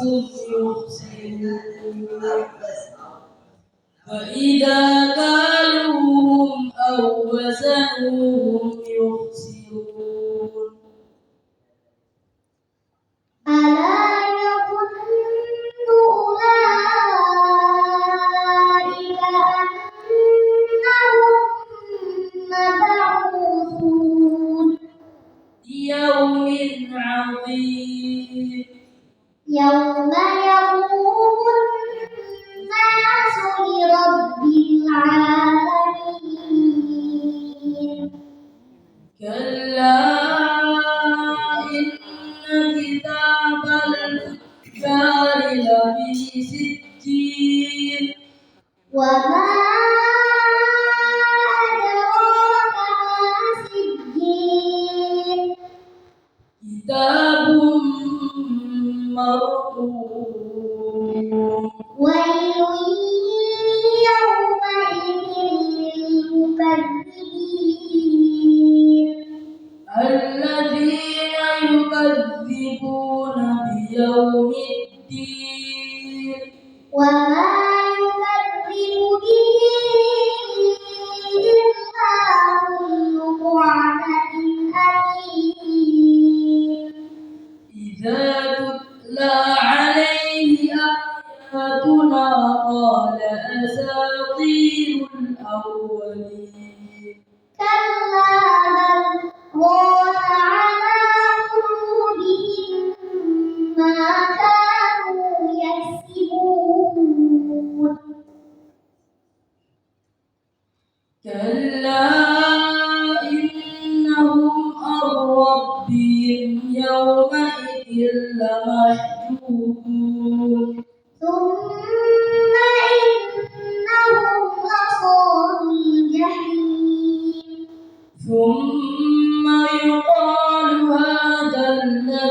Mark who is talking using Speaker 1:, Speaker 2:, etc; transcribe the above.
Speaker 1: يخسرون وإذا كالوهم أو وزنوهم يخسرون
Speaker 2: ألا يظن أولئك أنهم مبعوثون
Speaker 1: ليوم عظيم
Speaker 2: يوم يقوم الناس لرب العالمين
Speaker 1: كلا إن كتاب الفجار لفي سجين
Speaker 2: وما أدراك ما سجين
Speaker 1: كتاب مرقوم
Speaker 2: ويل يومئذ للمكذبين
Speaker 1: الذين يكذبون بيوم الدين
Speaker 2: وما يكذب به إلا كل معتد أثيم
Speaker 1: إذا تتلى عليه آياتنا قال أساطير الأولين
Speaker 2: كلا بل ران على قلوبهم ما كانوا يكسبون
Speaker 1: كلا إنهم عن ربهم يومئذ لمحجوبون